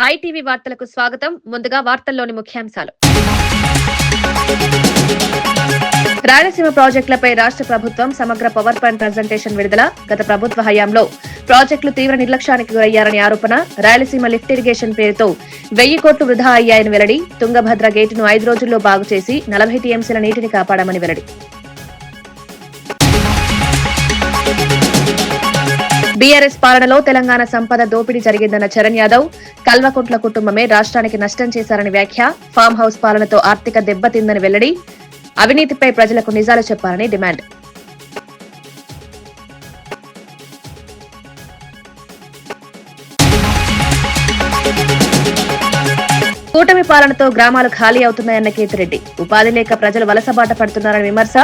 ITV వార్తలకు స్వాగతం. ముందుగా వార్తల్లోని ముఖ్యాంశాలు. రాయలసీమ ప్రాజెక్టులపై రాష్ట్ర ప్రభుత్వం సమగ్ర పవర్ పాయింట్ ప్రజెంటేషన్ విడుదల. గత ప్రభుత్వ హయాంలో ప్రాజెక్టులు తీవ్ర నిర్లక్ష్యానికి గురయ్యారని ఆరోపణ. రాయలసీమ లిఫ్ట్ ఇరిగేషన్ పేరుతో 1000 కోట్లు వృధా అయ్యాయని వెల్లడి. తుంగభద్ర గేటును 5 రోజుల్లో బాగు చేసి 40 టీఎంసీల నీటిని కాపాడామని వెల్లడి. బీఆర్ఎస్ పాలనలో తెలంగాణ సంపద దోపిడీ జరిగిందన్న చరణ్ యాదవ్. కల్వకుంట్ల కుటుంబమే రాష్ట్రానికి నష్టం చేశారని వ్యాఖ్య. ఫామ్ హౌస్ పాలనతో ఆర్థిక దెబ్బతిందని వెల్లడి. అవినీతిపై ప్రజలకు నిజాలు చెప్పాలని డిమాండ్. కూటమి పాలనతో గ్రామాలు ఖాళీ అవుతున్నాయన్న కేతిరెడ్డి. ఉపాధి లేక ప్రజలు వలసబాట పడుతున్నారని విమర్శ.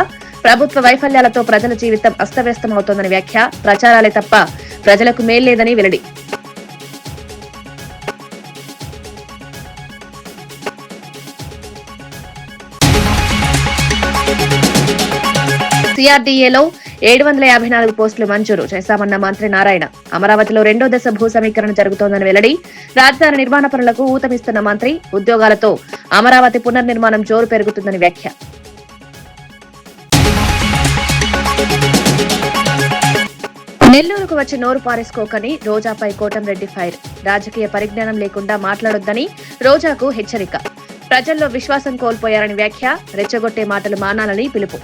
ప్రభుత్వ వైఫల్యాలతో ప్రజల జీవితం అస్తవ్యస్తమవుతోందని వ్యాఖ్య. ప్రచారాలే తప్ప ప్రజలకు మేల్లేదని వెల్లడి. సిఆర్డీఏలో 754 పోస్టులు మంజూరు చేశామన్న మంత్రి నారాయణ. అమరావతిలో 2వ దశ భూ సమీకరణ జరుగుతోందని వెల్లడి. రాజధాని నిర్మాణ పనులకు ఊతమిస్తున్న మంత్రి. ఉద్యోగాలతో అమరావతి పునర్నిర్మాణం జోరు పెరుగుతుందని వ్యాఖ్య. నెల్లూరుకు వచ్చి నోరు పారేసుకోకని రోజాపై కోటంరెడ్డి ఫైర్. రాజకీయ పరిజ్ఞానం లేకుండా మాట్లాడొద్దని రోజాకు హెచ్చరిక. ప్రజల్లో విశ్వాసం కోల్పోయారని వ్యాఖ్య. రెచ్చగొట్టే మాటలు మానాలని పిలుపు.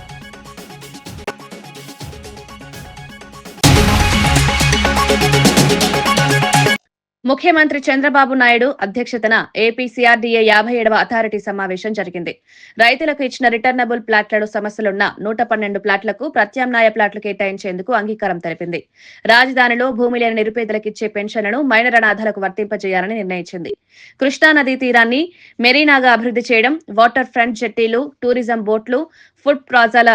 ముఖ్యమంత్రి చంద్రబాబు నాయుడు అధ్యక్షతన ఏపీ సిఆర్డీఏ 57వ అథారిటీ సమావేశం జరిగింది. రైతులకు ఇచ్చిన రిటర్నబుల్ ప్లాట్లలో సమస్యలున్న 112 ప్లాట్లకు ప్రత్యామ్నాయ ప్లాట్లు కేటాయించేందుకు అంగీకారం తెలిపింది. రాజధానిలో భూమి లేని నిరుపేదలకు ఇచ్చే పెన్షన్లను మైనర్ అనాథలకు వర్తింపజేయాలని నిర్ణయించింది. కృష్ణానదీ తీరాన్ని మెరీనాగా అభివృద్ధి చేయడం, వాటర్ ఫ్రంట్ జెట్టీలు, టూరిజం బోట్లు, ఫుడ్ ప్లాజాల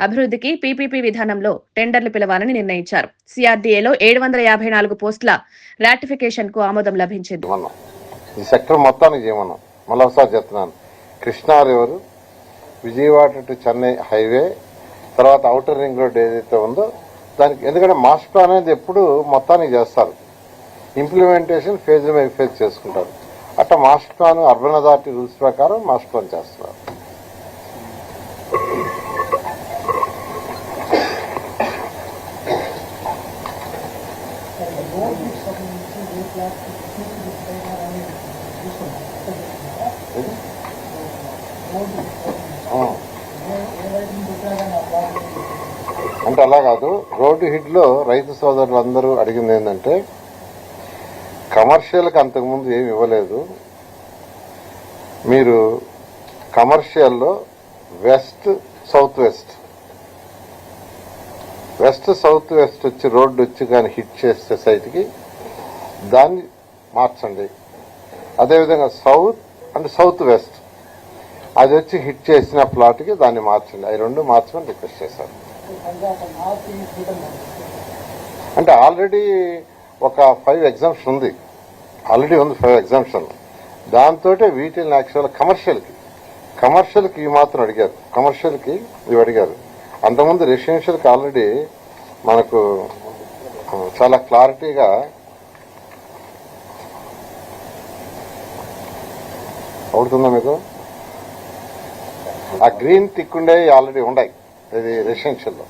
అభివృద్ధికి పీపీపీ విధానంలో టెండర్లు పిలవాలని నిర్ణయించారు. సిఆర్డీఏలో 754 పోస్టుల రాటిఫికేషన్ కు ఆమోదం లభించింది. ఈ సెక్టర్ మొత్తానికి చేయమన్నాం. మళ్ళీ ఒకసారి చెప్తున్నాను. Krishna river, Vijayawada to Chennai highway, తర్వాత ఔటర్ రింగ్ రోడ్ ఏదైతే ఉందో దానికి, ఎందుకంటే మాస్టర్ ప్లాన్ అనేది ఎప్పుడు మొత్తానికి చేస్తారు, ఇంప్లిమెంటేషన్ ఫేజ్ బై ఫేజ్ చేసుకుంటారు. అట్లా master plan urban authority rules ప్రకారం మాస్టర్ ప్లాన్ చేస్తున్నారు. అంటే అలా కాదు. రోడ్డు హిడ్ లో రైతు సోదరులందరూ అడిగింది ఏంటంటే, కమర్షియల్కి అంతకుముందు ఏమి ఇవ్వలేదు, మీరు కమర్షియల్లో వెస్ట్ సౌత్ వెస్ట్ వచ్చి రోడ్డు వచ్చి కానీ హిట్ చేసే సైట్కి దాన్ని మార్చండి. అదేవిధంగా సౌత్ అండ్ సౌత్ వెస్ట్ అది వచ్చి హిట్ చేసిన ప్లాట్కి దాన్ని మార్చండి. అవి 2 మార్చమని రిక్వెస్ట్ చేశారు. అంటే ఆల్రెడీ ఒక 5 ఎగ్జామ్షన్ ఉంది. ఆల్రెడీ ఉంది 5 ఎగ్జామ్షన్. దాంతో వీటిని యాక్చువల్ కమర్షియల్కి ఇవి మాత్రం అడిగారు. కమర్షియల్కి ఇవి అడిగారు. అంతకుముందు రెసిడెన్షియల్కి ఆల్రెడీ మనకు చాలా క్లారిటీగా అవుతుందా మీకు? ఆ గ్రీన్ టిక్ ఉండే ఆల్రెడీ ఉన్నాయి ఇది రెసిడెన్షియల్లో.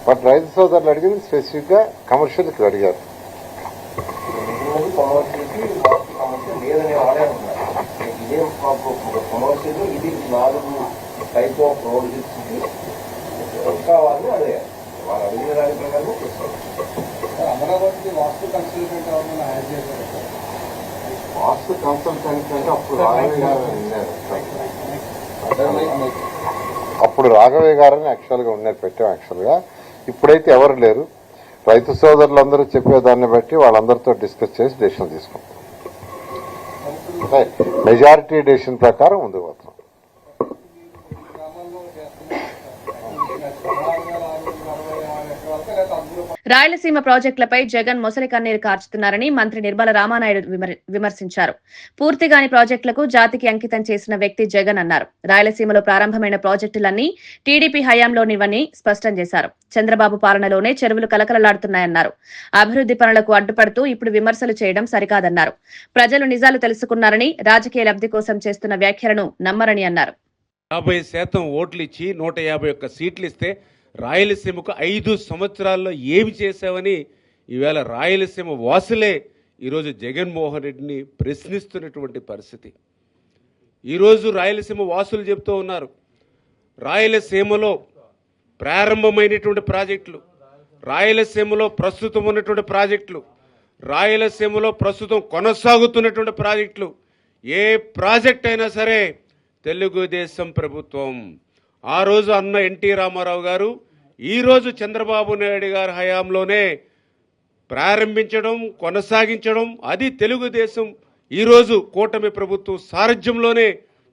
బట్ రైతు సోదరులు అడిగింది స్పెసిఫిక్ గా కమర్షియల్కి అడిగారు. అమరావతి వాస్తు కన్సల్టెంట్ వాస్తు కన్సల్టెంట్ అంటే అప్పుడు రాఘవయ్య గారని యాక్చువల్గా ఉన్నారు, పెట్టాం యాక్చువల్గా. ఇప్పుడైతే ఎవరు లేరు. రైతు సోదరులందరూ చెప్పేదాన్ని బట్టి వాళ్ళందరితో డిస్కస్ చేసి డెసిషన్ తీసుకుంటాం. మెజారిటీ డెసిషన్ ప్రకారం ముందుకు పోతాం. రాయలసీమ ప్రాజెక్టులపై జగన్ మొసలి కన్నీరు కార్చుతున్నారని మంత్రి నిర్మల రామానాయుడు విమర్శించారు. పూర్తిగాని ప్రాజెక్టులకు జాతికి అంకితం చేసిన వ్యక్తి జగన్ అన్నారు. రాయలసీమలో ప్రారంభమైన ప్రాజెక్టులన్నీ టీడీపీ హయాంలోనివని స్పష్టం చేశారు. చంద్రబాబు పాలనలోనే చెరువులు కలకలలాడుతున్నాయన్నారు. అభివృద్ధి పనులకు అడ్డుపడుతూ ఇప్పుడు విమర్శలు చేయడం సరికాదన్నారు. ప్రజలు నిజాలు తెలుసుకున్నారని, రాజకీయ లబ్ధి కోసం చేస్తున్న వ్యాఖ్యలను నమ్మరని అన్నారు. 50% ఓట్లు ఇచ్చి 151 సీట్లు ఇస్తే రాయలసీమకు 5 సంవత్సరాల్లో ఏమి చేశావని ఈవేళ రాయలసీమ వాసులే ఈరోజు జగన్మోహన్ రెడ్డిని ప్రశ్నిస్తున్నటువంటి పరిస్థితి. ఈరోజు రాయలసీమ వాసులు చెప్తూ ఉన్నారు, రాయలసీమలో ప్రారంభమైనటువంటి ప్రాజెక్టులు, రాయలసీమలో ప్రస్తుతం ఉన్నటువంటి ప్రాజెక్టులు, రాయలసీమలో ప్రస్తుతం కొనసాగుతున్నటువంటి ప్రాజెక్టులు, ఏ ప్రాజెక్ట్ అయినా సరే తెలుగుదేశం ప్రభుత్వం, ఆ రోజు అన్న ఎన్టీ రామారావు గారు, ఈరోజు చంద్రబాబు నాయుడు గారి హయాంలోనే ప్రారంభించడం, కొనసాగించడం, అది తెలుగుదేశం ఈరోజు కూటమి ప్రభుత్వం సారథ్యంలోనే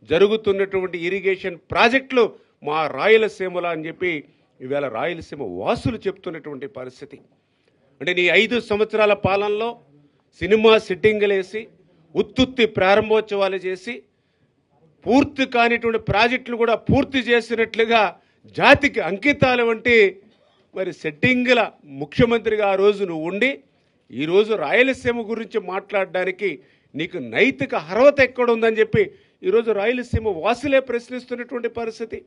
జరుగుతున్నటువంటి ఇరిగేషన్ ప్రాజెక్టులు మా రాయలసీమలో అని చెప్పి ఈవేళ రాయలసీమ వాసులు చెప్తున్నటువంటి పరిస్థితి. అంటే నీ 5 సంవత్సరాల పాలనలో సినిమా సిట్టింగులేసి ఉత్తుత్తి ప్రారంభోత్సవాలు చేసి పూర్తి కానిటువంటి ప్రాజెక్టులు కూడా పూర్తి చేసినట్లుగా జాతికి అంకితాలు వంటి మరి సెట్టింగుల ముఖ్యమంత్రిగా ఆ రోజు నువ్వు ఉండి ఈరోజు రాయలసీమ గురించి మాట్లాడడానికి నీకు నైతిక అర్హత ఎక్కడ ఉందని చెప్పి ఈరోజు రాయలసీమ వాసులే ప్రశ్నిస్తున్నటువంటి పరిస్థితి.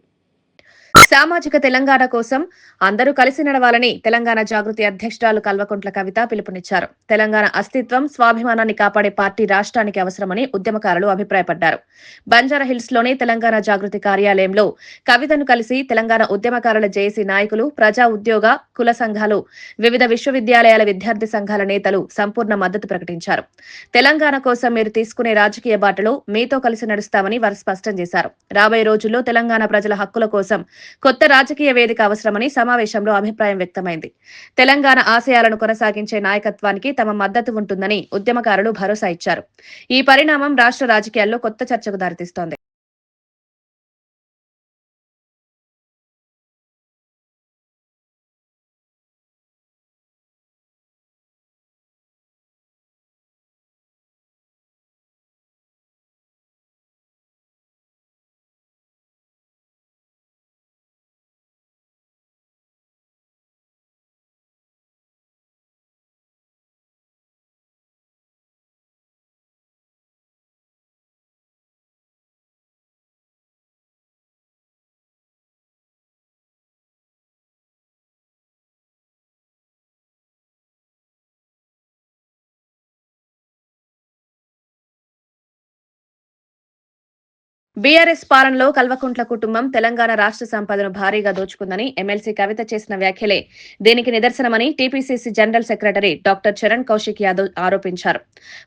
సామాజిక తెలంగాణ కోసం అందరూ కలిసి నడవాలని తెలంగాణ జాగృతి అధ్యక్షురాలు కల్వకుంట్ల కవిత పిలుపునిచ్చారు. తెలంగాణ అస్తిత్వం, స్వాభిమానాన్ని కాపాడే పార్టీ రాష్ట్రానికి అవసరమని ఉద్యమకారులు అభిప్రాయపడ్డారు. బంజారాహిల్స్ లోని తెలంగాణ జాగృతి కార్యాలయంలో కవితను కలిసి తెలంగాణ ఉద్యమకారుల జేఏసీ నాయకులు, ప్రజా ఉద్యోగ, కుల సంఘాలు, వివిధ విశ్వవిద్యాలయాల విద్యార్థి సంఘాల నేతలు సంపూర్ణ మద్దతు ప్రకటించారు. తెలంగాణ కోసం మీరు తీసుకునే రాజకీయ బాటలో మీతో కలిసి నడుస్తామని వారు స్పష్టం చేశారు. రాబోయే రోజుల్లో తెలంగాణ ప్రజల హక్కుల కోసం కొత్త రాజకీయ వేదిక అవసరమని సమావేశంలో అభిప్రాయం వ్యక్తమైంది. తెలంగాణ ఆశయాలను కొనసాగించే నాయకత్వానికి తమ మద్దతు ఉంటుందని ఉద్యమకారులు భరోసా ఇచ్చారు. ఈ పరిణామం రాష్ట్ర రాజకీయాల్లో కొత్త చర్చకు దారితీస్తోంది. బీఆర్ఎస్ పాలనలో కల్వకుంట్ల కుటుంబం తెలంగాణ రాష్ట్ర సంపదను భారీగా దోచుకుందని ఎమ్మెల్సీ కవిత చేసిన వ్యాఖ్యలే దీనికి నిదర్శనమని TPCC general secretary doctor Charan Kaushik Yadav ఆరోపించారు.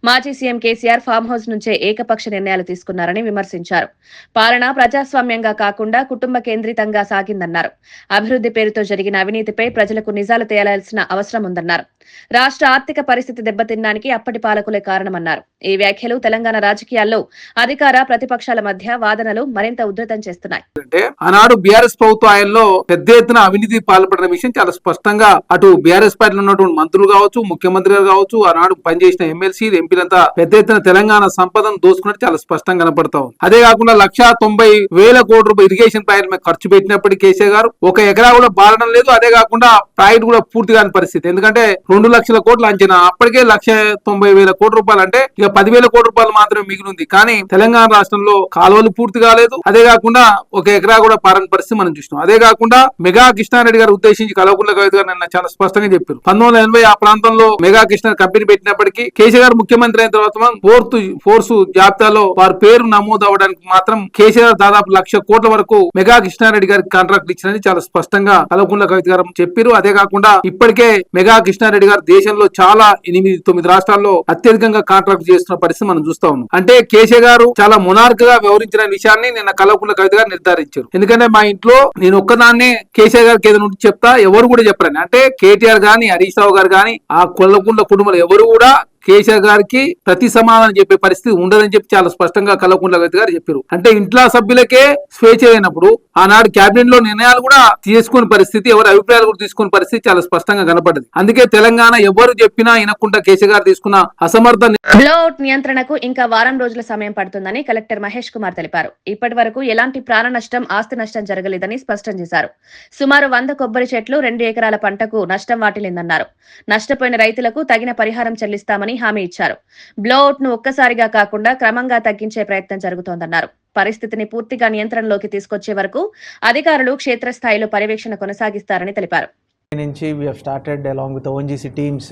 మాజీ సీఎం కేసీఆర్ ఫామ్ హౌస్ నుంచే ఏకపక్ష నిర్ణయాలు తీసుకున్నారని విమర్శించారు. పాలన ప్రజాస్వామ్యంగా కాకుండా కుటుంబ కేంద్రితంగా సాగిందన్నారు. అభివృద్ధి పేరుతో జరిగిన అవినీతిపై ప్రజలకు నిజాలు తేలాల్సిన అవసరం ఉందన్నారు. రాష్ట్ర ఆర్థిక పరిస్థితి దెబ్బతినడానికి అప్పటి పాలకులే కారణమన్నారు. ఈ వ్యాఖ్యలు తెలంగాణ రాజకీయాల్లో అధికార ప్రతిపక్షాల మధ్య వాదనలు మరింత ఉధృతం చేస్తున్నాయి. అంటే ఆనాడు బీఆర్ఎస్ ప్రభుత్వంలో పెద్ద ఎత్తున అవినీతి పాల్పడిన విషయం చాలా స్పష్టంగా అటు బీఆర్ఎస్ పార్టీలో ఉన్నటువంటి మంత్రులు కావచ్చు, ముఖ్యమంత్రి గారు కావచ్చు, ఆనాడు పనిచేసిన ఎమ్మెల్సీ ఎంపీలంతా పెద్ద ఎత్తున తెలంగాణ సంపదను దోసుకున్నట్టు చాలా స్పష్టంగా కనపడతా ఉంది. అదే కాకుండా 1,90,000 కోట్ల రూపాయలు ఇరిగేషన్ ప్రాజెక్ట్ మీద ఖర్చు పెట్టినప్పటికీ కేసీఆర్ గారు 1 ఎకరా కూడా బారడం లేదు. అదే కాకుండా ప్రాజెక్ట్ కూడా పూర్తి కాని పరిస్థితి. ఎందుకంటే 2 లక్షల కోట్ల అంచనా, అప్పటికే 1,90,000 కోట్ల రూపాయలు అంటే ఇక 10,000 కోట్ల రూపాయలు మాత్రమే మిగిలింది. కానీ తెలంగాణ రాష్ట్రంలో కాలువలు పూర్తి కాలేదు. అదే కాకుండా 1 ఎకరా కూడా పారని పరిస్థితి మనం చూసినాం. అదే కాకుండా మెగా కృష్ణారెడ్డి గారు ఉద్దేశించి కల్వకుంట్ల కవిత గారు నిన్న చాలా స్పష్టంగా చెప్పారు. 1980 ఆ ప్రాంతంలో మెగా కృష్ణ కంపెనీ పెట్టినప్పటికీ కేసీఆర్ గారు ముఖ్యమంత్రి అయిన తర్వాత ఫోర్స్ జాబితాలో వారి పేరు నమోదు అవ్వడానికి మాత్రం కేసీఆర్ దాదాపు 1,00,000 కోట్ల వరకు మెగా కృష్ణారెడ్డి గారికి కాంట్రాక్ట్ ఇచ్చినని చాలా స్పష్టంగా కల్వకుంట్ల కవిత గారు చెప్పారు. అదే కాకుండా ఇప్పటికే మెగా కృష్ణారెడ్డి గారు దేశంలో చాలా 8-9 రాష్ట్రాల్లో అత్యధికంగా కాంట్రాక్ట్ చేస్తున్న పరిస్థితి మనం చూస్తా ఉన్నాం. అంటే కేసీఆర్ గారు చాలా మొనార్క్ గా వ్యవహరించిన విషయాన్ని నిన్న కల్వకుంట్ల కవిత గారు నిర్ధారించారు. ఎందుకంటే మా ఇంట్లో నేను ఒక్కదాన్నే కేసీఆర్ గారికి ఏదైనా చెప్తా, ఎవరు కూడా చెప్పరని. అంటే కేటీఆర్ గాని, హరీష్ రావు గారు గాని, ఆ కల్వకుంట్ల కుటుంబంలో ఎవరు కూడా కేసీఆర్ గారికి ప్రతి సమాధానం చెప్పే పరిస్థితి ఉండదని చెప్పి చాలా స్పష్టంగా కల్వకుంట్ల కవిత గారు చెప్పారు. అంటే ఇంట్లో సభ్యులకే స్వేచ్ఛ అయినప్పుడు ఆనాడు కేబినెట్ లో నిర్ణయాలు కూడా తీసుకునే పరిస్థితి, ఎవరి అభిప్రాయాలు కూడా తీసుకునే పరిస్థితి చాలా స్పష్టంగా కనపడింది. అందుకే తెలంగాణ ఎవరు చెప్పినా వినకుండా కేసీఆర్ గారు తీసుకున్న అసమర్థ బ్లోఅవుట్ నియంత్రణకు ఇంకా వారం రోజుల సమయం పడుతుందని కలెక్టర్ మహేష్ కుమార్ తెలిపారు. ఇప్పటి వరకు ఎలాంటి ప్రాణ నష్టం, ఆస్తి నష్టం జరగలేదని స్పష్టం చేశారు. సుమారు 100 కొబ్బరి చెట్లు, 2 ఎకరాల పంటకు నష్టం వాటిల్లిందన్నారు. నష్టపోయిన రైతులకు తగిన పరిహారం చెల్లిస్తామని హామీ ఇచ్చారు. బ్లోఅవుట్ ను ఒక్కసారిగా కాకుండా క్రమంగా తగ్గించే ప్రయత్నం జరుగుతోందన్నారు. పరిస్థితిని పూర్తిగా నియంత్రణలోకి తీసుకొచ్చే వరకు అధికారులు క్షేత్రస్థాయిలో పర్యవేక్షణ కొనసాగిస్తారని తెలిపారు. నుంచి we have started along with ONGC teams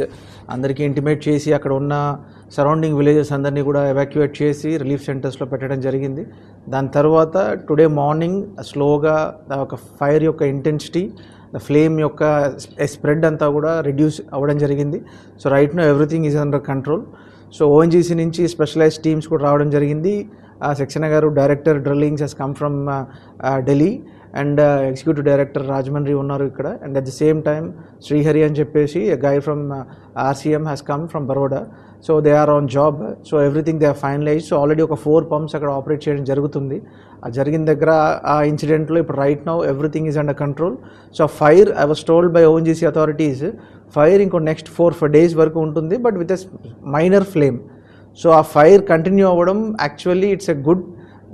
అందరికీ ఇంటిమేట్ చేసి అక్కడ ఉన్న సరౌండింగ్ విలేజెస్ అందరినీ కూడా ఎవాక్యుయేట్ చేసి రిలీఫ్ సెంటర్స్లో పెట్టడం జరిగింది. దాని తర్వాత టుడే మార్నింగ్ స్లోగా ఒక ఫైర్ యొక్క ఇంటెన్సిటీ, ఫ్లేమ్ యొక్క స్ప్రెడ్ అంతా కూడా రిడ్యూస్ అవ్వడం జరిగింది. So right now everything is under control. So ONGC నుంచి స్పెషలైజ్డ్ టీమ్స్ కూడా రావడం జరిగింది. సక్సేనా గారు director drillings has come from Delhi and executive director Rajahmundry ఉన్నారు ఇక్కడ. And at the same time Srihari అని చెప్పేసి guy from RCM has come from Baroda. So they are on job. So everything they are finalise. So already ఒక 4 pumps అక్కడ operate చేయడం జరుగుతుంది. ఆ జరిగిన దగ్గర ఆ ఇన్సిడెంట్లో ఇప్పుడు right now everything is under control. So fire I was told by ONGC authorities fire ఇంకో నెక్స్ట్ 4 days వరకు ఉంటుంది, but with a minor flame. So ఆ ఫైర్ కంటిన్యూ అవ్వడం actually it's a good.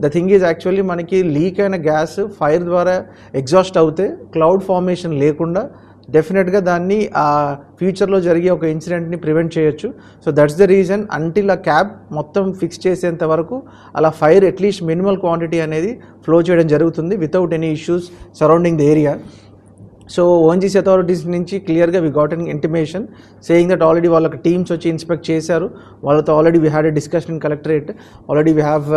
The thing is actually మనకి leak అయిన gas fire ద్వారా exhaust అవుతే cloud formation లేకుండా డెఫినెట్గా దాన్ని ఆ ఫ్యూచర్లో జరిగే ఒక ఇన్సిడెంట్ని ప్రివెంట్ చేయొచ్చు. So that's the reason until ఆ క్యాబ్ మొత్తం ఫిక్స్ చేసేంత వరకు అలా ఫైర్ అట్లీస్ట్ మినిమల్ క్వాంటిటీ అనేది ఫ్లో చేయడం జరుగుతుంది without any issues surrounding the area. So ONGC authorities నుంచి క్లియర్గా we got an intimation saying that already వాళ్ళకి టీమ్స్ వచ్చి ఇన్స్పెక్ట్ చేశారు. వాళ్ళతో already we had a discussion in collectorate. Already we have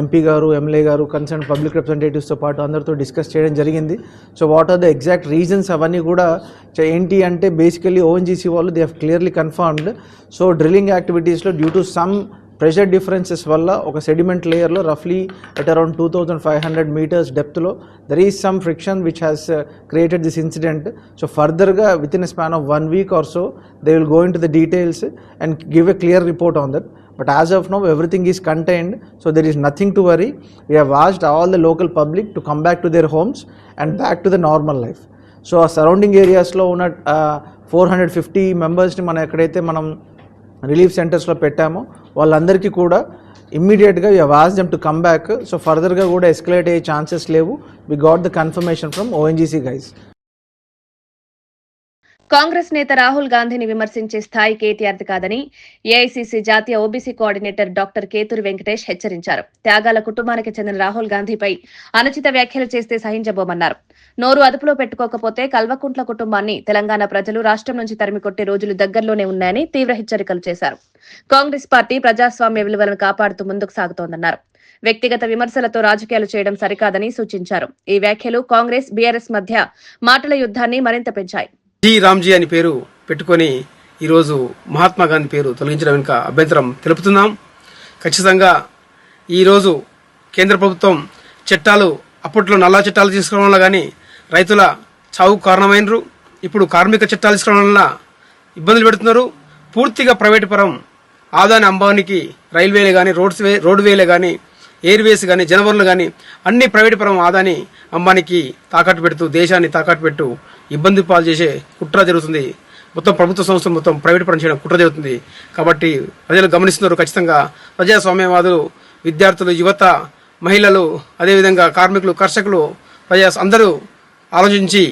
MP గారు, MLA గారు, కన్సర్న్ పబ్లిక్ రిప్రజెంటేటివ్స్తో పాటు అందరితో డిస్కస్ చేయడం జరిగింది. So what are the exact reasons అవన్నీ కూడా ఏంటి అంటే బేసికలీ ఓఎన్జీసీ వాళ్ళు they have clearly confirmed. So drilling యాక్టివిటీస్లో due to some pressure differences వల్ల ఒక సెడిమెంట్ లేయర్లో రఫ్లీ అట్ అరౌండ్ 2500 meters డెప్త్లో there is some friction which has created this incident. So ఫర్దర్గా with in a span of 1 week or so they will go into the details and give a clear report on that. But as of now, everything is contained, so there is nothing to worry. We have asked all the local public to come back to their homes and back to the normal life. So our surrounding areas lo una 450 members ni మనం relief సెంటర్స్లో పెట్టామో వాళ్ళందరికీ కూడా ఇమ్మీడియట్గా we have asked them to come back. So ఫర్దర్గా కూడా escalate అయ్యే chances లేవు. We got the confirmation from ONGC guys. Congress నేత రాహుల్ గాంధీని విమర్శించే స్థాయి కేటీఆర్ది కాదని ఏఐసీసీ జాతీయ OBC coordinator doctor Keturi Venkatesh హెచ్చరించారు. త్యాగాల కుటుంబానికి చెందిన రాహుల్ గాంధీపై అనుచిత వ్యాఖ్యలు చేస్తే సహించబోమన్నారు. నోరు అదుపులో పెట్టుకోకపోతే కల్వకుంట్ల కుటుంబాన్ని తెలంగాణ ప్రజలు రాష్ట్రం నుంచి తరిమికొట్టే రోజులు దగ్గరలోనే ఉన్నాయని తీవ్ర హెచ్చరికలు చేశారు. కాంగ్రెస్ పార్టీ ప్రజాస్వామ్య విలువలను కాపాడుతూ ముందుకు సాగుతోందన్నారు. వ్యక్తిగత విమర్శలతో రాజకీయాలు చేయడం సరికాదని సూచించారు. ఈ వ్యాఖ్యలు కాంగ్రెస్ బీఆర్ఎస్ మధ్య మాటల యుద్ధాన్ని మరింత పెంచాయి. రామ్జీ అని పేరు పెట్టుకొని ఈరోజు మహాత్మా గాంధీ పేరు తొలగించడం వెనుక అభ్యంతరం తెలుపుతున్నాం. ఖచ్చితంగా ఈరోజు కేంద్ర ప్రభుత్వం చట్టాలు అప్పట్లో నల్లా చట్టాలు తీసుకోవడం వల్ల కానీ రైతుల చావుకు కారణమైనరు. ఇప్పుడు కార్మిక చట్టాలు తీసుకోవడం వల్ల ఇబ్బందులు పెడుతున్నారు. పూర్తిగా ప్రైవేటు పరం ఆదాని అంబానికి రైల్వేలే కానీ రోడ్వేలే కానీ ఎయిర్వేస్ కానీ జనవరులు కానీ అన్ని ప్రైవేటు పరం ఆదాని అంబానికి తాకట్టు పెడుతూ దేశాన్ని తాకట్టు పెట్టు ఇబ్బంది పాలు చేసే కుట్ర జరుగుతుంది. మొత్తం ప్రభుత్వ సంస్థలు మొత్తం ప్రైవేట్ పరం చేయడం కుట్ర జరుగుతుంది. కాబట్టి ప్రజలు గమనిస్తున్నారు. ఖచ్చితంగా ప్రజాస్వామ్యవాదులు, విద్యార్థులు, యువత, మహిళలు, అదేవిధంగా కార్మికులు, కర్షకులు, అందరూ ఆలోచించి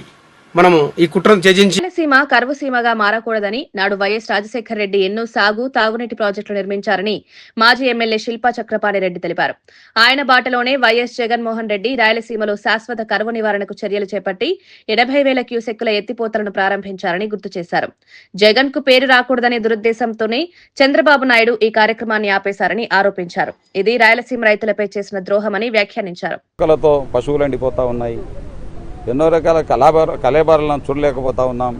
మనము ఈ కుట్రను ఛేదించి రాయలసీమ కరువు సీమగా మారకూడదని నాడు వైఎస్ రాజశేఖర రెడ్డి ఎన్నో సాగు, తాగునీటి ప్రాజెక్టులు నిర్మించారని మాజీ ఎమ్మెల్యే శిల్పా చక్రపాణి రెడ్డి తెలిపారు. ఆయన బాటలోనే వైఎస్ జగన్మోహన్ రెడ్డి రాయలసీమలో శాశ్వత కరువు నివారణకు చర్యలు చేపట్టి 80,000 క్యూసెక్కుల ఎత్తిపోతలను ప్రారంభించారని గుర్తు చేశారు. జగన్ కు పేరు రాకూడదనే దురుద్దేశంతోనే చంద్రబాబు నాయుడు ఈ కార్యక్రమాన్ని ఆపేశారని ఆరోపించారు. ఇది రాయలసీమ రైతులపై చేసిన ద్రోహమని వ్యాఖ్యానించారు. పశువులు ఎండిపోతా ఉన్నాయి. ఎన్నో రకాల కళేబరాలను చూడలేకపోతా ఉన్నాం.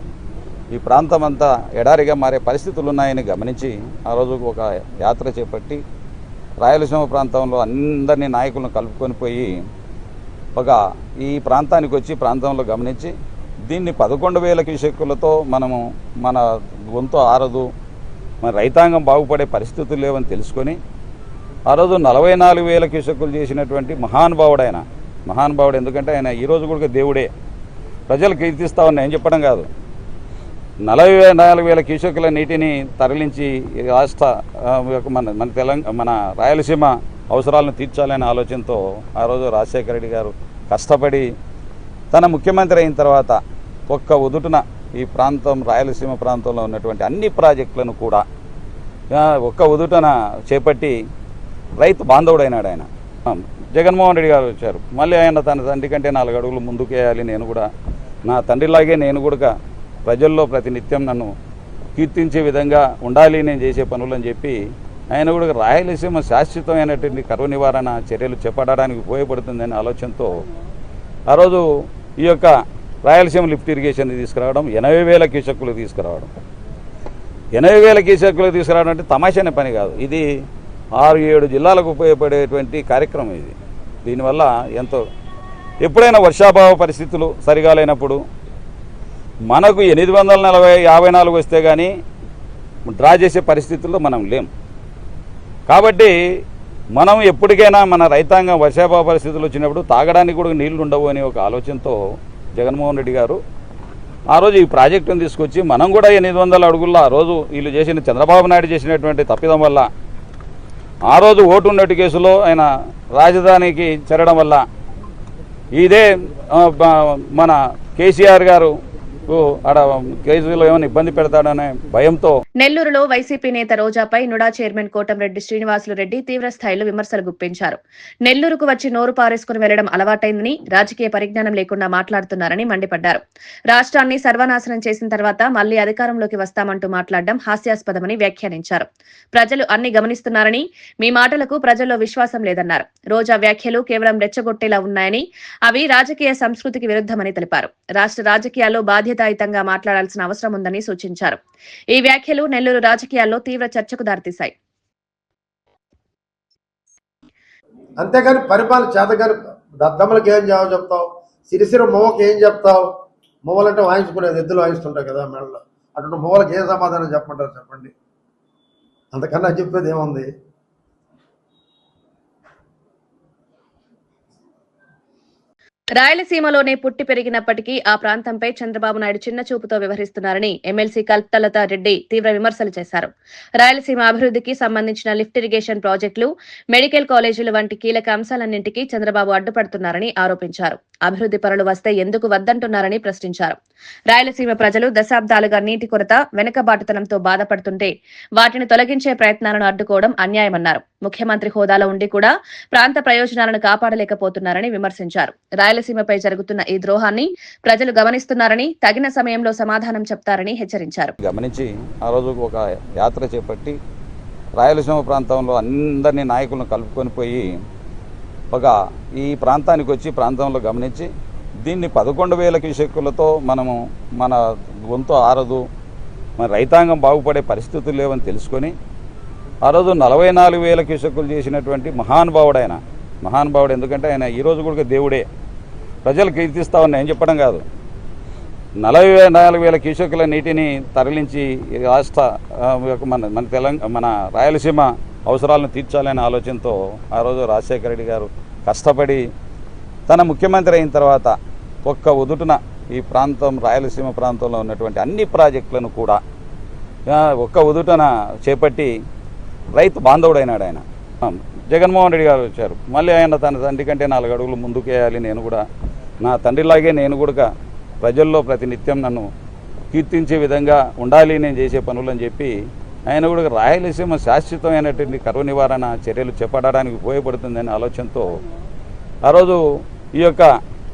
ఈ ప్రాంతం అంతా ఎడారిగా మారే పరిస్థితులు ఉన్నాయని గమనించి ఆ రోజు ఒక యాత్ర చేపట్టి రాయలసీమ ప్రాంతంలో అందరినీ నాయకులను కలుపుకొని పోయి ఈ ప్రాంతానికి వచ్చి ప్రాంతంలో గమనించి దీన్ని 11,000 క్యూసెక్కులతో మనము మన గొంతు ఆరదు, మన రైతాంగం బాగుపడే పరిస్థితులు లేవని తెలుసుకొని ఆ రోజు 44,000 క్యూసెక్కులు చేసినటువంటి మహానుభావుడు ఎందుకంటే ఆయన ఈరోజు కూడా దేవుడే, ప్రజలు కీర్తిస్తా ఉన్నా ఏం చెప్పడం కాదు. 44,000 క్యూసెక్కుల నీటిని తరలించి రాష్ట్ర మన రాయలసీమ అవసరాలను తీర్చాలనే ఆలోచనతో ఆ రోజు రాజశేఖర రెడ్డి గారు కష్టపడి తన ముఖ్యమంత్రి అయిన తర్వాత ఒక్క ఉదుటున ఈ ప్రాంతం రాయలసీమ ప్రాంతంలో ఉన్నటువంటి అన్ని ప్రాజెక్టులను కూడా ఒక్క ఉదుటన చేపట్టి రైతు బాంధవుడైనాడు ఆయన. జగన్మోహన్ రెడ్డి గారు వచ్చారు, మళ్ళీ ఆయన తన తండ్రి కంటే 4 అడుగులు ముందుకేయాలి, నేను కూడా నా తండ్రిలాగే నేను కూడా ప్రజల్లో ప్రతినిత్యం నన్ను కీర్తించే విధంగా ఉండాలి నేను చేసే పనులని చెప్పి ఆయన కూడా రాయలసీమ శాశ్వతమైనటువంటి కరువు నివారణ చర్యలు చేపట్టడానికి ఉపయోగపడుతుందనే ఆలోచనతో ఆ రోజు ఈ యొక్క రాయలసీమ లిఫ్ట్ ఇరిగేషన్ తీసుకురావడం, 80,000 క్యూసెక్కులు తీసుకురావడం. 80,000 క్యూసెక్కులు తీసుకురావడం అంటే తమాషానే పని కాదు. ఇది 6-7 జిల్లాలకు ఉపయోగపడేటువంటి కార్యక్రమం ఇది. దీనివల్ల ఎంతో ఎప్పుడైనా వర్షాభావ పరిస్థితులు సరిగా లేనప్పుడు మనకు 840-54 వస్తే కానీ డ్రా చేసే పరిస్థితుల్లో మనం లేం. కాబట్టి మనం ఎప్పటికైనా మన రైతాంగం వర్షాభావ పరిస్థితులు వచ్చినప్పుడు తాగడానికి కూడా నీళ్లు ఉండవు అనే ఒక ఆలోచనతో జగన్మోహన్ రెడ్డి గారు ఆ రోజు ఈ ప్రాజెక్టును తీసుకొచ్చి మనం కూడా 800 అడుగుల్లో ఆ రోజు వీళ్ళు చేసిన చంద్రబాబు నాయుడు చేసినటువంటి తప్పిదం వల్ల ఆ రోజు ఓటు ఉన్నట్టు కేసులో ఆయన రాజధానికి చేరడం వల్ల ఇదే మన కేసీఆర్ గారు ఆడ కేసులో ఏమైనా ఇబ్బంది పెడతాడనే భయంతో నెల్లూరులో వైసీపీ నేత రోజాపై నుడా చైర్మన్ కోటంరెడ్డి శ్రీనివాసులు రెడ్డి తీవ్ర స్థాయిలో విమర్శలు గుప్పించారు. నెల్లూరుకు వచ్చి నోరు పారేసుకుని వెళ్లడం అలవాటైందని, రాజకీయ పరిజ్ఞానం లేకుండా మాట్లాడుతున్నారని మండిపడ్డారు. రాష్ట్రాన్ని సర్వనాశనం చేసిన తర్వాత మళ్లీ అధికారంలోకి వస్తామంటూ మాట్లాడడం హాస్యాస్పదమని వ్యాఖ్యానించారు. ప్రజలు అన్ని గమనిస్తున్నారని, మీ మాటలకు ప్రజల్లో విశ్వాసం లేదన్నారు. రోజా వ్యాఖ్యలు కేవలం రెచ్చగొట్టేలా ఉన్నాయని, అవి రాజకీయ సంస్కృతికి విరుద్ధమని తెలిపారు. రాష్ట్ర రాజకీయాల్లో బాధ్యతాయుతంగా మాట్లాడాల్సిన అవసరం ఉందని సూచించారు. ఈ వ్యాఖ్యలు నెల్లూరు రాజకీయాల్లో తీవ్ర చర్చకు దారితీశాయి. అంతేగాని పరిపాలన చేతగాని దద్దమ్మలకి ఏం జవాబు చెప్తావు, సిరిసిరి మొవ్వకి ఏం చెప్తావు? మొవ్వలంటే వాయించుకునేది, ఎద్దులు వాయిస్తుంటాయి కదా మెడలో, అటువంటి మొవ్వలకి ఏం సమాధానం చెప్పమంటారు చెప్పండి? అంతకన్నా చెప్పేది ఏముంది? రాయలసీమలోనే పుట్టి పెరిగినప్పటికీ ఆ ప్రాంతంపై చంద్రబాబు నాయుడు చిన్న చూపుతో వ్యవహరిస్తున్నారని ఎమ్మెల్సీ కల్పలతా రెడ్డి తీవ్ర విమర్శలు చేశారు. రాయలసీమ అభివృద్ధికి సంబంధించిన లిఫ్ట్ ఇరిగేషన్ ప్రాజెక్టులు, మెడికల్ కాలేజీలు వంటి కీలక అంశాలన్నింటికీ చంద్రబాబు అడ్డుపడుతున్నారని ఆరోపించారు. అభివృద్ధి పనులు వస్తే ఎందుకు వద్దంటున్నారని ప్రశ్నించారు. రాయలసీమ ప్రజలు దశాబ్దాలుగా నీటి కొరత, వెనుకబాటుతనంతో బాధపడుతుంటే వాటిని తొలగించే ప్రయత్నాలను అడ్డుకోవడం అన్యాయమన్నారు. ముఖ్యమంత్రి హోదాలో ఉండి కూడా ప్రాంత ప్రయోజనాలను కాపాడలేకపోతున్నారని విమర్శించారు. రాయలసీమపై జరుగుతున్న ఈ ద్రోహాన్ని ప్రజలు గమనిస్తున్నారని, తగిన సమయంలో సమాధానం చెప్తారని హెచ్చరించారు. గమనించి ఆ రోజు ఒక యాత్ర చేపట్టి రాయలసీమ ప్రాంతంలో అందరినీ నాయకులను కలుపుకొని పోయి ఈ ప్రాంతానికి వచ్చి ప్రాంతంలో గమనించి దీన్ని 11,000 క్యూసెక్కులతో మనము మన గొంతు ఆరదు, మన రైతాంగం బాగుపడే పరిస్థితులు లేవని తెలుసుకొని ఆ రోజు 44,000 క్యూసెక్కులు చేసినటువంటి మహానుభావుడు ఎందుకంటే ఆయన ఈరోజు కూడా దేవుడే, ప్రజలు కీర్తిస్తా ఉన్నా ఏం చెప్పడం కాదు. 44,000 క్యూసెక్కుల నీటిని తరలించి రాష్ట్ర మన రాయలసీమ అవసరాలను తీర్చాలనే ఆలోచనతో ఆ రోజు రాజశేఖర రెడ్డి గారు కష్టపడి తన ముఖ్యమంత్రి అయిన తర్వాత ఒక్క ఉదుటున ఈ ప్రాంతం రాయలసీమ ప్రాంతంలో ఉన్నటువంటి అన్ని ప్రాజెక్టులను కూడా ఒక్క ఉదుటన చేపట్టి రైతు బాంధవుడైనాడు ఆయన. జగన్మోహన్ రెడ్డి గారు వచ్చారు, మళ్ళీ ఆయన తన తండ్రి కంటే 4 అడుగులు ముందుకేయాలి, నేను కూడా నా తండ్రిలాగే నేను కూడా ప్రజల్లో ప్రతినిత్యం నన్ను కీర్తించే విధంగా ఉండాలి నేను చేసే పనులని చెప్పి ఆయన కూడా రాయలసీమ శాశ్వతమైనటువంటి కరువు నివారణ చర్యలు చేపట్టడానికి ఉపయోగపడుతుందనే ఆలోచనతో ఆ రోజు ఈ యొక్క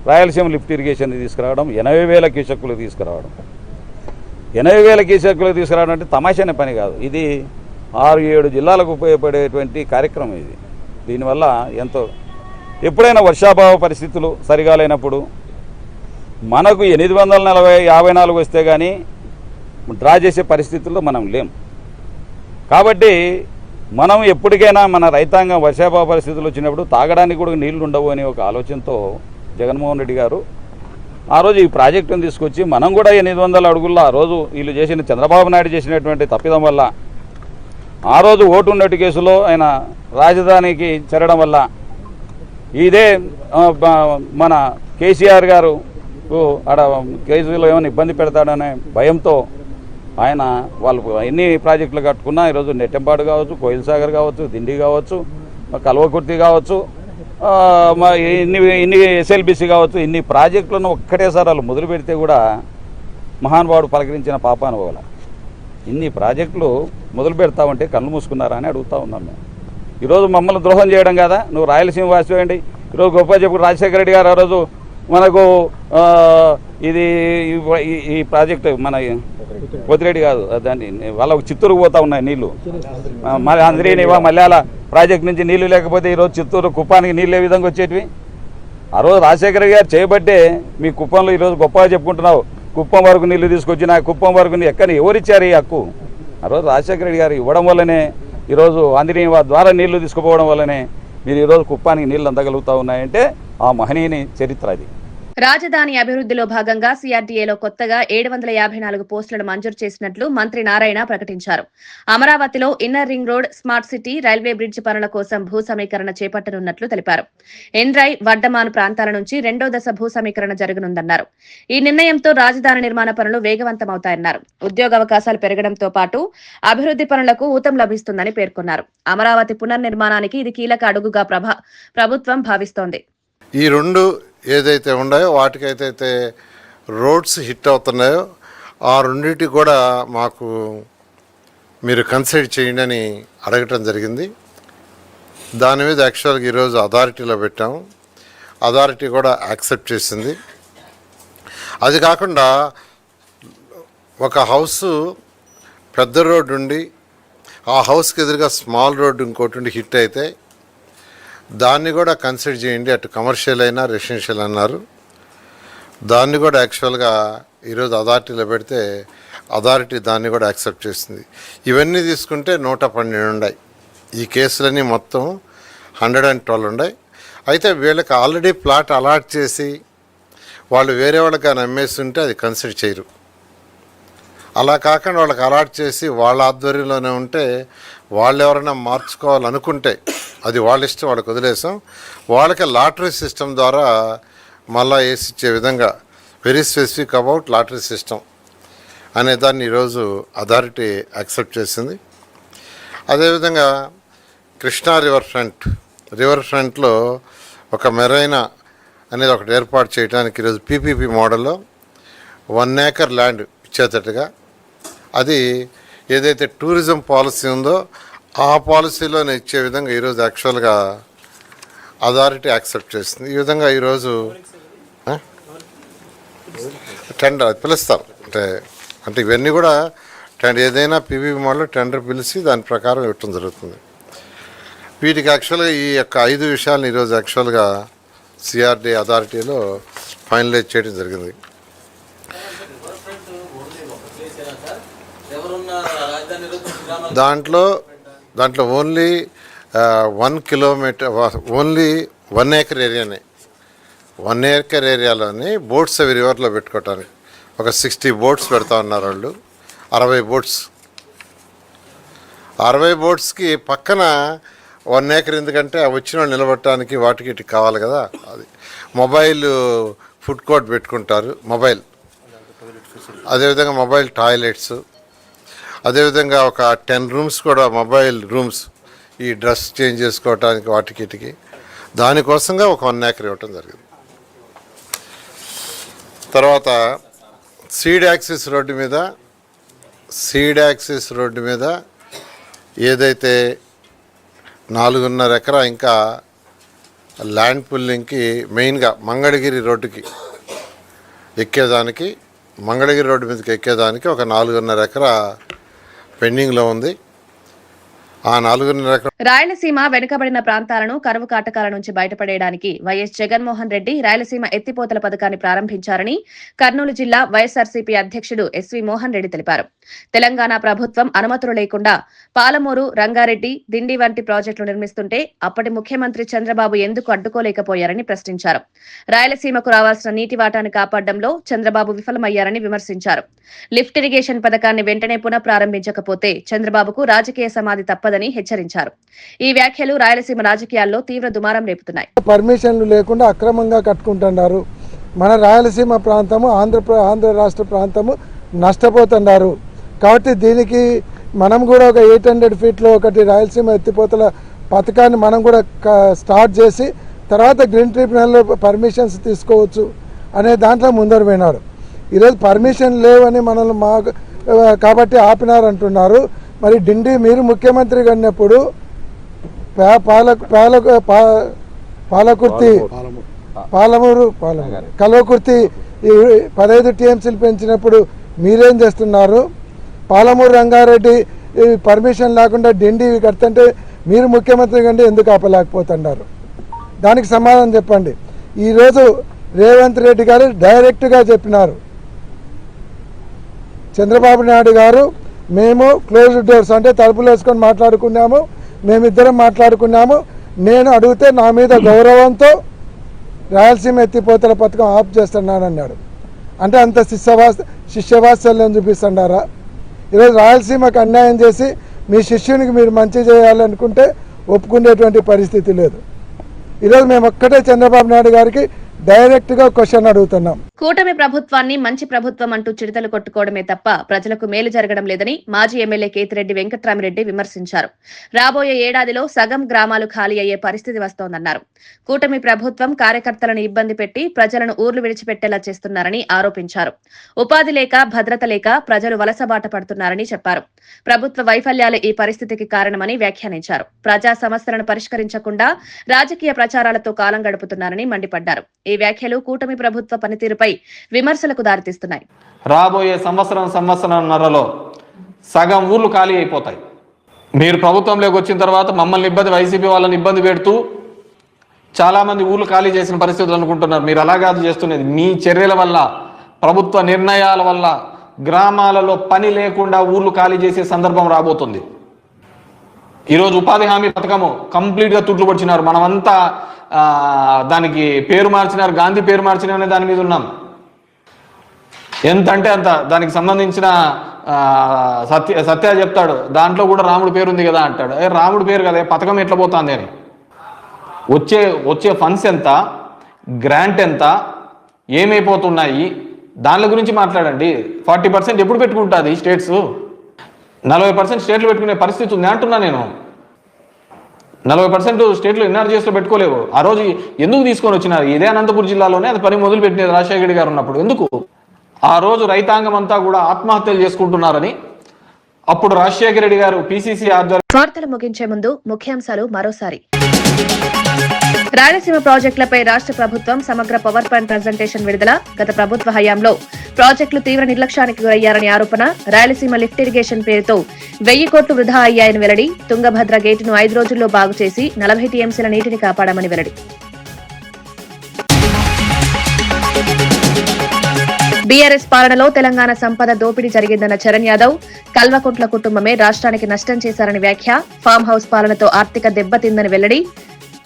రాయలసీమ లిఫ్ట్ ఇరిగేషన్ తీసుకురావడం, 80,000 క్యూసెక్కులు తీసుకురావడం. 80,000 క్యూసెక్కులు తీసుకురావడం అంటే తమాషానే పని కాదు. ఇది 6-7 జిల్లాలకు ఉపయోగపడేటువంటి కార్యక్రమం ఇది. దీనివల్ల ఎంతో ఎప్పుడైనా వర్షాభావ పరిస్థితులు సరిగా లేనప్పుడు మనకు 840-54 వస్తే కానీ డ్రా చేసే పరిస్థితుల్లో మనం లేం. కాబట్టి మనం ఎప్పటికైనా మన రైతాంగం వర్షాభావ పరిస్థితులు వచ్చినప్పుడు తాగడానికి కూడా నీళ్లు ఉండవు అనే ఒక ఆలోచనతో జగన్మోహన్ రెడ్డి గారు ఆ రోజు ఈ ప్రాజెక్టును తీసుకొచ్చి మనం కూడా 800 అడుగుల్లో ఆ రోజు వీళ్ళు చేసిన చంద్రబాబు నాయుడు చేసినటువంటి తప్పిదం వల్ల ఆ రోజు ఓటు ఉన్నట్టు కేసులో ఆయన రాజధానికి చేరడం వల్ల ఇదే మన కేసీఆర్ గారు ఆడ కేసులో ఏమైనా ఇబ్బంది పెడతాడనే భయంతో ఆయన వాళ్ళు ఎన్ని ప్రాజెక్టులు కట్టుకున్నా ఈరోజు నెట్టెంపాడు కావచ్చు, కోయిల్ సాగర్ కావచ్చు, దిండి కావచ్చు, కల్వకుర్తి కావచ్చు, ఇన్ని ఎస్ఎల్బిసి కావచ్చు, ఇన్ని ప్రాజెక్టులను ఒక్కటేసారి వాళ్ళు మొదలు పెడితే కూడా మహానుభావుడు పలకరించిన పాపానుభవాల ఇన్ని ప్రాజెక్టులు మొదలు పెడతామంటే కళ్ళు మూసుకున్నారా అని అడుగుతా ఉన్నాం మేము. ఈరోజు మమ్మల్ని ద్రోహం చేయడం కదా, నువ్వు రాయలసీమ వాసివేయండి. ఈరోజు గొప్ప చెప్పు రాజశేఖర రెడ్డి గారు ఆ రోజు మనకు ఇది ఈ ప్రాజెక్టు మన పోతిరెడ్డి కాదు దాన్ని వాళ్ళకు చిత్తూరుకు పోతా ఉన్నాయి నీళ్లు, మరి అందరినివా మల్యాల ప్రాజెక్ట్ నుంచి నీళ్లు లేకపోతే ఈరోజు చిత్తూరు కుప్పానికి నీళ్ళు ఏ విధంగా వచ్చేటివి. ఆ రోజు రాజశేఖర గారు చేయబట్టే మీ కుప్పంలో ఈరోజు గొప్పగా చెప్పుకుంటున్నావు. కుప్పం వరకు నీళ్లు తీసుకొచ్చి నా కుప్పం వరకు ఎక్కడ ఎవరిచ్చారు ఈ హక్కు? ఆ రోజు రాజశేఖర రెడ్డి గారు ఇవ్వడం వల్లనే ఈరోజు అందరినివా ద్వారా నీళ్లు తీసుకుపోవడం వల్లనే మీరు ఈరోజు కుప్పానికి నీళ్లు అందగలుగుతా ఉన్నాయంటే ఆ మహనీయుని చరిత్ర అది. రాజధాని అభివృద్ధిలో భాగంగా సిఆర్డీఏలో కొత్తగా 754 పోస్టులను మంజూరు చేసినట్లు మంత్రి నారాయణ ప్రకటించారు. అమరావతిలో inner ring road, smart city, railway bridge పనుల కోసం భూ సమీకరణ చేపట్టనున్నట్లు తెలిపారు. ఎండ్రై, వడ్డమాను ప్రాంతాల నుంచి 2వ దశ భూ సమీకరణ జరగనుందన్నారు. ఈ నిర్ణయంతో రాజధాని నిర్మాణ పనులు వేగవంతమవుతాయన్నారు. ఉద్యోగావకాశాలు పెరగడంతో పాటు అభివృద్ధి పనులకు ఊతం లభిస్తుందని పేర్కొన్నారు. అమరావతి పునర్నిర్మాణానికి ఇది కీలక అడుగుగా ప్రభుత్వం భావిస్తోంది. ఈ రెండు ఏదైతే ఉన్నాయో వాటికైతే రోడ్స్ హిట్ అవుతున్నాయో ఆ రెండింటి కూడా మాకు మీరు కన్సిడర్ చేయండి అని అడగటం జరిగింది. దాని మీద యాక్చువల్గా ఈరోజు అథారిటీలో పెట్టాము. అథారిటీ కూడా యాక్సెప్ట్ చేసింది. అది కాకుండా ఒక హౌస్ పెద్ద రోడ్డు ఉండి ఆ హౌస్కి ఎదురుగా స్మాల్ రోడ్డు ఇంకోటి ఉండి హిట్ అయితే దాన్ని కూడా కన్సిడర్ చేయండి, అటు కమర్షియల్ అయినా రెసిడెన్షియల్ అన్నారు. దాన్ని కూడా యాక్చువల్గా ఈరోజు అథారిటీలో పెడితే అథారిటీ దాన్ని కూడా యాక్సెప్ట్ చేసింది. ఇవన్నీ తీసుకుంటే 112 ఉన్నాయి. ఈ కేసులన్నీ మొత్తం 112 ఉన్నాయి. అయితే వీళ్ళకి ఆల్రెడీ ప్లాట్ అలాట్ చేసి వాళ్ళు వేరే వాళ్ళకి అమ్మేస్తుంటే అది కన్సిడర్ చేయరు. అలా కాకుండా వాళ్ళకి అలాట్ చేసి వాళ్ళ ఆధ్వర్యంలోనే ఉంటే వాళ్ళు ఎవరైనా మార్చుకోవాలనుకుంటే అది వాళ్ళ ఇష్టం, వాళ్ళకి వదిలేసాం. వాళ్ళకి లాటరీ సిస్టమ్ ద్వారా మళ్ళా వేసిచ్చే విధంగా very specific about lottery system అనే దాన్ని ఈరోజు అథారిటీ యాక్సెప్ట్ చేసింది. అదేవిధంగా కృష్ణా రివర్ ఫ్రంట్లో ఒక మెరైనా అనేది ఒకటి ఏర్పాటు చేయడానికి ఈరోజు పీపీపీ మోడల్లో 1 acre ల్యాండ్ ఇచ్చేటట్టుగా అది ఏదైతే టూరిజం పాలసీ ఉందో ఆ పాలసీలోనే ఇచ్చే విధంగా ఈరోజు యాక్చువల్గా అథారిటీ యాక్సెప్ట్ చేస్తుంది. ఈ విధంగా ఈరోజు టెండర్ పిలుస్తారు. అంటే ఇవన్నీ కూడా ఏదైనా పీపీపీ మోడల్ టెండర్ పిలిచి దాని ప్రకారం ఇవ్వటం జరుగుతుంది. వీటికి యాక్చువల్గా ఈ యొక్క 5 విషయాలను ఈరోజు యాక్చువల్గా సిఆర్డీ అథారిటీలో ఫైనలైజ్ చేయడం జరిగింది. దాంట్లో ఓన్లీ 1 kilometer ఓన్లీ 1 acre ఏరియానే 1 acre ఏరియాలోని బోట్స్ అవి రివర్లో పెట్టుకోవటానికి ఒక 60 బోట్స్ పెడతా ఉన్నారు వాళ్ళు. 60 బోట్స్ 60 బోట్స్కి పక్కన 1 acre ఎందుకంటే వచ్చిన వాళ్ళు నిలబడటానికి వాటికి ఇటు కావాలి కదా. అది మొబైల్ ఫుడ్ కోర్ట్ పెట్టుకుంటారు, మొబైల్, అదేవిధంగా మొబైల్ టాయిలెట్స్, అదేవిధంగా ఒక 10 rooms కూడా మొబైల్ రూమ్స్ ఈ డ్రెస్ చేంజ్ చేసుకోవటానికి వాటికి ఇటుకి దానికోసంగా ఒక 1 acre ఇవ్వటం జరిగింది. తర్వాత సీడ్ యాక్సిస్ రోడ్డు మీద ఏదైతే 4.5 ఎకరా ఇంకా ల్యాండ్ పుల్లింగ్కి మెయిన్గా మంగళగిరి రోడ్డుకి ఎక్కేదానికి, మంగళగిరి రోడ్డు మీదకి ఎక్కేదానికి ఒక 4.5 ఎకరా పెండింగ్లో ఉంది. ఆ 4.5 ఎకరా రాయలసీమ వెనుకబడిన ప్రాంతాలను కరువు కాటకాల నుంచి బయటపడేయడానికి వైఎస్ జగన్మోహన్ రెడ్డి రాయలసీమ ఎత్తిపోతల పథకాన్ని ప్రారంభించారని కర్నూలు జిల్లా వైఎస్ఆర్సీపీ అధ్యక్షుడు ఎస్వీ మోహన్ రెడ్డి తెలిపారు. తెలంగాణ ప్రభుత్వం అనుమతులు లేకుండా పాలమూరు, రంగారెడ్డి, దిండి వంటి ప్రాజెక్టులు నిర్మిస్తుంటే అప్పటి ముఖ్యమంత్రి చంద్రబాబు ఎందుకు అడ్డుకోలేకపోయారని ప్రశ్నించారు. రాయలసీమకు రావాల్సిన నీటి వాటాను కాపాడడంలో చంద్రబాబు విఫలమయ్యారని విమర్శించారు. లిఫ్ట్ ఇరిగేషన్ పథకాన్ని వెంటనే పునః ప్రారంభించకపోతే చంద్రబాబుకు రాజకీయ సమాధి తప్పదని హెచ్చరించారు. ఈ వ్యాఖ్యలు రాయలసీమ రాజకీయాల్లో తీవ్ర దుమారం రేపుతున్నాయి. పర్మిషన్లు లేకుండా అక్రమంగా కట్టుకుంటున్నారు. మన రాయలసీమ ప్రాంతము ఆంధ్ర రాష్ట్ర ప్రాంతము నష్టపోతున్నారు. కాబట్టి దీనికి మనం కూడా ఒక 800 ఫీట్లో ఒకటి రాయలసీమ ఎత్తిపోతల పథకాన్ని మనం కూడా స్టార్ట్ చేసి తర్వాత గ్రీన్ ట్రిబ్యునల్లో పర్మిషన్స్ తీసుకోవచ్చు అనే దాంట్లో ముందరు పోయినాడు. ఈరోజు పర్మిషన్ లేవని మనల్ని కాబట్టి ఆపినారంటున్నారు. మరి డిండి మీరు ముఖ్యమంత్రిగా ఉన్నప్పుడు పాలమూరు కల్వకుర్తి 15 టీఎంసీలు పెంచినప్పుడు మీరేం చేస్తున్నారు? పాలమూరు, రంగారెడ్డి పర్మిషన్ లేకుండా డిండి కడుతుంటే మీరు ముఖ్యమంత్రి కంటే ఎందుకు ఆపలేకపోతున్నారు? దానికి సమాధానం చెప్పండి. ఈరోజు రేవంత్ రెడ్డి గారు డైరెక్ట్గా చెప్పినారు, చంద్రబాబు నాయుడు గారు మేము క్లోజ్డ్ డోర్స్ అంటే తలుపులు వేసుకొని మాట్లాడుకున్నాము, మేమిద్దరం మాట్లాడుకున్నాము, నేను అడిగితే నా మీద గౌరవంతో రాయలసీమ ఎత్తిపోతల పథకం ఆఫ్ చేస్తున్నానన్నాడు. అంటే అంత శిష్యవాత్సల్యం చూపిస్తున్నారా? ఈరోజు రాయలసీమకు అన్యాయం చేసి మీ శిష్యునికి మీరు మంచి చేయాలనుకుంటే ఒప్పుకునేటువంటి పరిస్థితి లేదు. ఈరోజు మేము ఒక్కటే చంద్రబాబు నాయుడు గారికి డైరెక్ట్ గా క్వశ్చన్ అడుగుతున్నాం. కూటమి ప్రభుత్వాన్ని మంచి ప్రభుత్వం అంటూ చిడతలు కొట్టుకోవడమే తప్ప ప్రజలకు మేలు జరగడం లేదని మాజీ ఎమ్మెల్యే కేతిరెడ్డి వెంకట్రామిరెడ్డి విమర్శించారు. రాబోయే ఏడాదిలో సగం గ్రామాలు ఖాళీ అయ్యే పరిస్థితి వస్తోందన్నారు. కూటమి ప్రభుత్వం కార్యకర్తలను ఇబ్బంది పెట్టి ప్రజలను ఊర్లు విడిచిపెట్టేలా చేస్తున్నారని ఆరోపించారు. ఉపాధి లేక, భద్రత లేక ప్రజలు వలసబాట పడుతున్నారని చెప్పారు. ప్రభుత్వ వైఫల్యాలు ఈ పరిస్థితికి కారణమని వ్యాఖ్యానించారు. ప్రజా సమస్యలను పరిష్కరించకుండా రాజకీయ ప్రచారాలతో కాలం గడుపుతున్నారని మండిపడ్డారు. ఈ వ్యాఖ్యలు కూటమి ప్రభుత్వ పనితీరుపై విమర్శలకు దారితీస్తున్నాయి. రాబోయే సంవత్సరంన్నరలో సగం ఊర్లు ఖాళీ అయిపోతాయి. మీరు ప్రభుత్వంలోకి వచ్చిన తర్వాత మమ్మల్ని వైసీపీ వాళ్ళని ఇబ్బంది పెడుతూ చాలా మంది ఊర్లు ఖాళీ చేసిన పరిస్థితులు అనుకుంటున్నారు. మీరు అలా కాదు చేస్తున్నది. మీ చర్యల వల్ల, ప్రభుత్వ నిర్ణయాల వల్ల గ్రామాలలో పని లేకుండా ఊర్లు ఖాళీ చేసే సందర్భం రాబోతుంది. ఈరోజు ఉపాధి హామీ పథకము కంప్లీట్గా తుట్లు పొడిచినారు. మనమంతా దానికి పేరు మార్చినారు, గాంధీ పేరు మార్చినారనే దాని మీద ఉన్నాం. ఎంత అంటే అంత దానికి సంబంధించిన సత్య చెప్తాడు, దాంట్లో కూడా రాముడు పేరు ఉంది కదా అంటాడు. రాముడు పేరు కదా, పథకం ఎట్లా పోతుంది అని. వచ్చే ఫండ్స్ ఎంత, గ్రాంట్ ఎంత, ఏమైపోతున్నాయి, దాని గురించి మాట్లాడండి. 40% ఎప్పుడు పెట్టుకుంటుంది స్టేట్స్? 40% స్టేట్లు పెట్టుకునే పరిస్థితి ఉంది అంటున్నా నేను. 40% స్టేట్లు ఎన్ఆర్జీఎస్లో పెట్టుకోలేవు. ఆ రోజు ఎందుకు తీసుకొని వచ్చినారు? ఇదే అనంతపురం జిల్లాలోనే అది పని మొదలు పెట్టినది రాజశేఖర రెడ్డి గారు ఉన్నప్పుడు. ఎందుకు ఆ రోజు రైతాంగం అంతా కూడా ఆత్మహత్యలు చేసుకుంటున్నారని అప్పుడు రాజశేఖర రెడ్డి గారు పిసిసి ఆధ్వర్యంలో. వార్తలు ముగించే ముందు ముఖ్యాంశాలు మరోసారి. రాయలసీమ ప్రాజెక్టులపై రాష్ట్ర ప్రభుత్వం సమగ్ర పవర్ పాయింట్ ప్రజెంటేషన్ విడుదల. గత ప్రభుత్వ హయాంలో ప్రాజెక్టులు తీవ్ర నిర్లక్ష్యానికి గురయ్యారని ఆరోపణ. రాయలసీమ లిఫ్ట్ ఇరిగేషన్ పేరుతో 1000 కోట్లు వృధా అయ్యాయని వెల్లడి. తుంగభద్ర గేటును 5 రోజుల్లో బాగు చేసి 40 టీఎంసీల నీటిని కాపాడామని వెల్లడి. బీఆర్ఎస్ పాలనలో తెలంగాణ సంపద దోపిడీ జరిగిందన్న చరణ్ యాదవ్. కల్వకుంట్ల కుటుంబమే రాష్ట్రానికి నష్టం చేశారని వ్యాఖ్య. ఫామ్ హౌస్ పాలనతో ఆర్థిక దెబ్బతిందని వెల్లడి.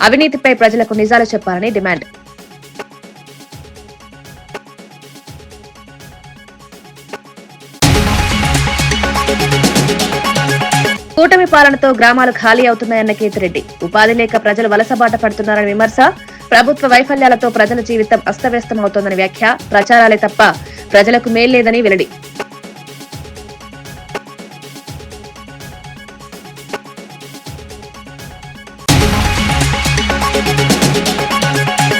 అవినీతిపై ప్రజలకు నిజాలు చెప్పాలని డిమాండ్. కూటమి పాలనతో గ్రామాలు ఖాళీ అవుతున్నాయన్న కేతిరెడ్డి. ఉపాధి లేక ప్రజలు వలసబాట పడుతున్నారని విమర్శ. ప్రభుత్వ వైఫల్యాలతో ప్రజల జీవితం అస్తవ్యస్తమవుతోందని వ్యాఖ్య. ప్రచారాలే తప్ప ప్రజలకు మేల్లేదని వెల్లడి.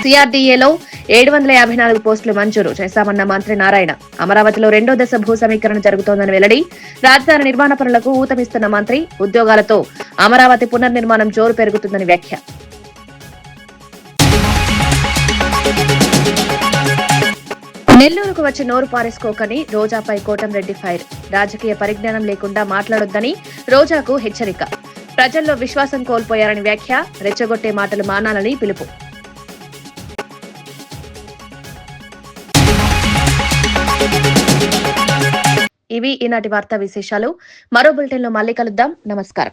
సిఆర్డీఏలో 754 పోస్టులు మంజూరు చేశామన్న మంత్రి నారాయణ. అమరావతిలో 2వ దశ భూ సమీకరణ జరుగుతోందని వెల్లడి. రాజధాని నిర్మాణ పనులకు ఊతమిస్తున్న మంత్రి. ఉద్యోగాలతో అమరావతి పునర్నిర్మాణం జోరు పెరుగుతుందని వ్యాఖ్య. నెల్లూరుకు వచ్చి నోరు పారేసుకోకని రోజాపై కోటంరెడ్డి ఫైర్. రాజకీయ పరిజ్ఞానం లేకుండా మాట్లాడొద్దని రోజాకు హెచ్చరిక. ప్రజల్లో విశ్వాసం కోల్పోయారని వ్యాఖ్య. రెచ్చగొట్టే మాటలు మానాలని పిలుపు. ఇవి ఈనాటి వార్తా విశేషాలు. మరో బులెటిన్లో మళ్ళీ కలుద్దాం. నమస్కారం.